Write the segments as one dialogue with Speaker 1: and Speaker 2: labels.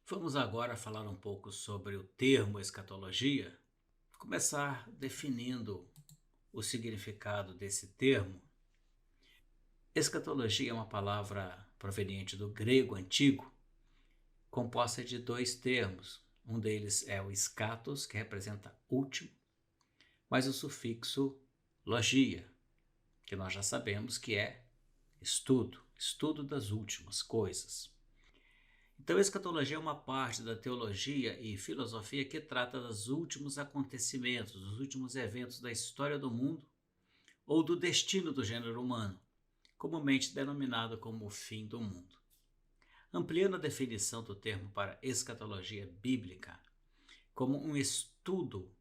Speaker 1: Vamos agora falar um pouco sobre o termo escatologia. Vou começar definindo o significado desse termo. Escatologia é uma palavra proveniente do grego antigo, composta de dois termos. Um deles é o eschatos, que representa último, mas o sufixo logia, que nós já sabemos que é estudo das últimas coisas. Então, a escatologia é uma parte da teologia e filosofia que trata dos últimos acontecimentos, dos últimos eventos da história do mundo ou do destino do gênero humano, comumente denominado como o fim do mundo. Ampliando a definição do termo para escatologia bíblica como um estudo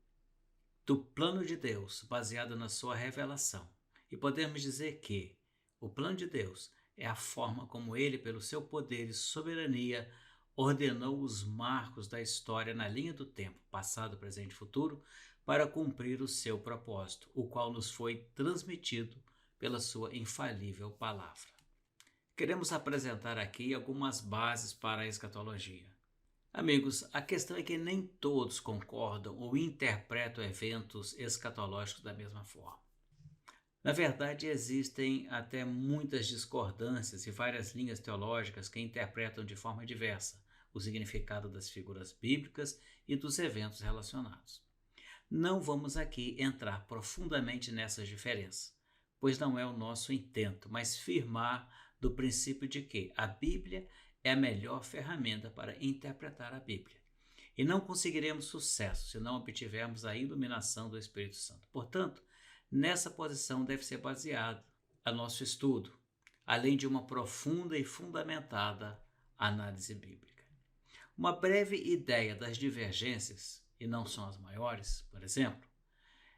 Speaker 1: do plano de Deus baseado na sua revelação, e podemos dizer que o plano de Deus é a forma como ele, pelo seu poder e soberania, ordenou os marcos da história na linha do tempo, passado, presente e futuro, para cumprir o seu propósito, o qual nos foi transmitido pela sua infalível palavra. Queremos apresentar aqui algumas bases para a escatologia. Amigos, a questão é que nem todos concordam ou interpretam eventos escatológicos da mesma forma. Na verdade, existem até muitas discordâncias e várias linhas teológicas que interpretam de forma diversa o significado das figuras bíblicas e dos eventos relacionados. Não vamos aqui entrar profundamente nessas diferenças, pois não é o nosso intento, mas firmar do princípio de que a Bíblia é a melhor ferramenta para interpretar a Bíblia. E não conseguiremos sucesso se não obtivermos a iluminação do Espírito Santo. Portanto, nessa posição deve ser baseado a nosso estudo, além de uma profunda e fundamentada análise bíblica. Uma breve ideia das divergências, e não são as maiores, por exemplo,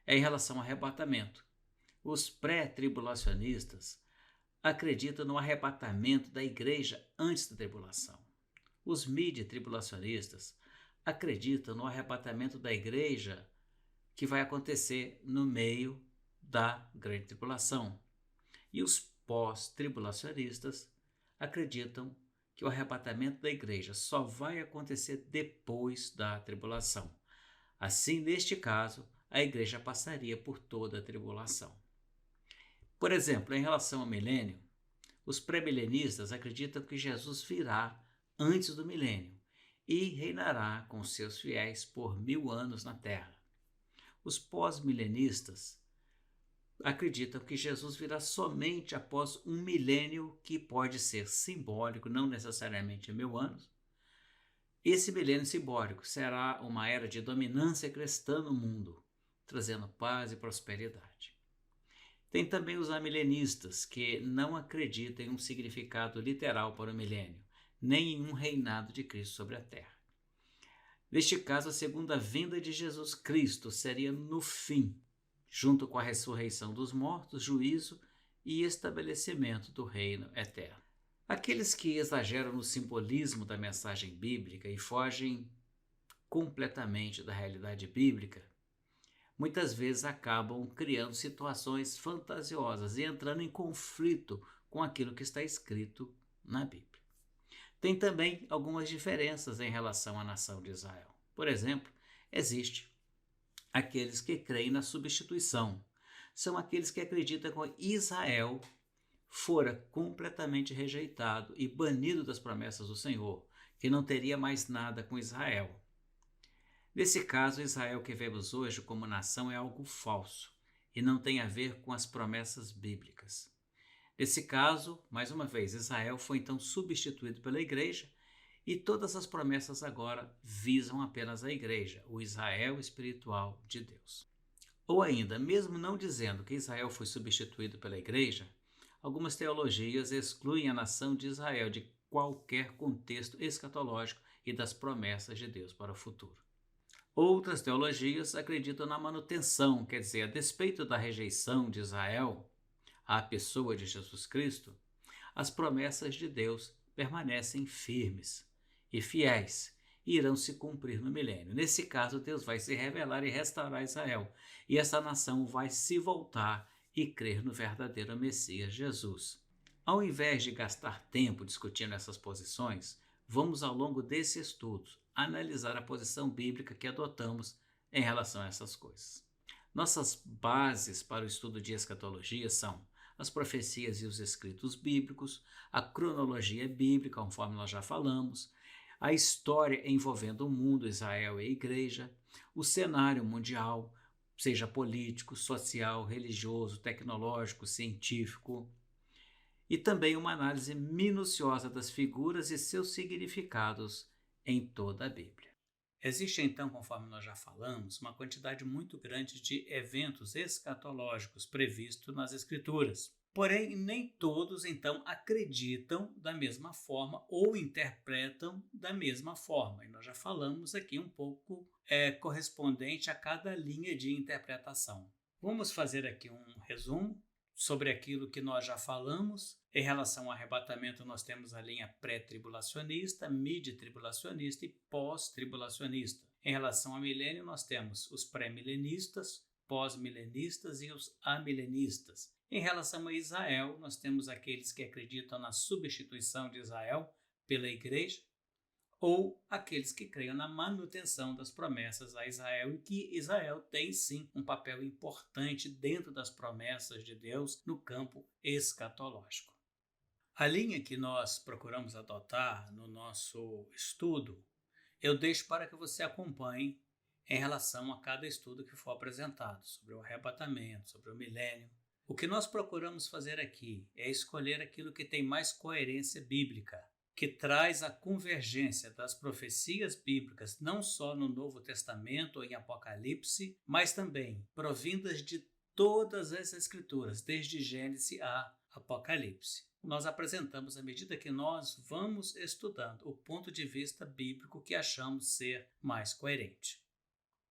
Speaker 1: é em relação ao arrebatamento. Os pré-tribulacionistas acreditam no arrebatamento da igreja antes da tribulação. Os midi-tribulacionistas acreditam no arrebatamento da igreja que vai acontecer no meio da grande tribulação. E os pós-tribulacionistas acreditam que o arrebatamento da igreja só vai acontecer depois da tribulação. Assim, neste caso, a igreja passaria por toda a tribulação. Por exemplo, em relação ao milênio, os pré-milenistas acreditam que Jesus virá antes do milênio e reinará com seus fiéis por 1000 anos na terra. Os pós-milenistas acreditam que Jesus virá somente após um milênio, que pode ser simbólico, não necessariamente 1000 anos. Esse milênio simbólico será uma era de dominância cristã no mundo, trazendo paz e prosperidade. Tem também os amilenistas, que não acreditam em um significado literal para o milênio, nem em um reinado de Cristo sobre a terra. Neste caso, a segunda vinda de Jesus Cristo seria no fim, junto com a ressurreição dos mortos, juízo e estabelecimento do reino eterno. Aqueles que exageram no simbolismo da mensagem bíblica e fogem completamente da realidade bíblica, muitas vezes acabam criando situações fantasiosas e entrando em conflito com aquilo que está escrito na Bíblia. Tem também algumas diferenças em relação à nação de Israel. Por exemplo, existe aqueles que creem na substituição. São aqueles que acreditam que Israel fora completamente rejeitado e banido das promessas do Senhor, que não teria mais nada com Israel. Nesse caso, Israel que vemos hoje como nação é algo falso e não tem a ver com as promessas bíblicas. Nesse caso, mais uma vez, Israel foi então substituído pela igreja e todas as promessas agora visam apenas a igreja, o Israel espiritual de Deus. Ou ainda, mesmo não dizendo que Israel foi substituído pela igreja, algumas teologias excluem a nação de Israel de qualquer contexto escatológico e das promessas de Deus para o futuro. Outras teologias acreditam na manutenção, quer dizer, a despeito da rejeição de Israel à pessoa de Jesus Cristo, as promessas de Deus permanecem firmes e fiéis e irão se cumprir no milênio. Nesse caso, Deus vai se revelar e restaurar Israel, e essa nação vai se voltar e crer no verdadeiro Messias Jesus. Ao invés de gastar tempo discutindo essas posições, vamos, ao longo desse estudo, analisar a posição bíblica que adotamos em relação a essas coisas. Nossas bases para o estudo de escatologia são as profecias e os escritos bíblicos, a cronologia bíblica, conforme nós já falamos, a história envolvendo o mundo, Israel e a igreja, o cenário mundial, seja político, social, religioso, tecnológico, científico, e também uma análise minuciosa das figuras e seus significados em toda a Bíblia. Existe então, conforme nós já falamos, uma quantidade muito grande de eventos escatológicos previstos nas Escrituras. Porém, nem todos então acreditam da mesma forma ou interpretam da mesma forma. E nós já falamos aqui um pouco correspondente a cada linha de interpretação. Vamos fazer aqui um resumo sobre aquilo que nós já falamos. Em relação ao arrebatamento, nós temos a linha pré-tribulacionista, mid-tribulacionista e pós-tribulacionista. Em relação ao milênio, nós temos os pré-milenistas, pós-milenistas e os amilenistas. Em relação a Israel, nós temos aqueles que acreditam na substituição de Israel pela igreja, ou aqueles que creiam na manutenção das promessas a Israel e que Israel tem sim um papel importante dentro das promessas de Deus no campo escatológico. A linha que nós procuramos adotar no nosso estudo, eu deixo para que você acompanhe em relação a cada estudo que for apresentado, sobre o arrebatamento, sobre o milênio. O que nós procuramos fazer aqui é escolher aquilo que tem mais coerência bíblica, que traz a convergência das profecias bíblicas não só no Novo Testamento ou em Apocalipse, mas também provindas de todas as Escrituras, desde Gênesis a Apocalipse. Nós apresentamos, à medida que nós vamos estudando, o ponto de vista bíblico que achamos ser mais coerente.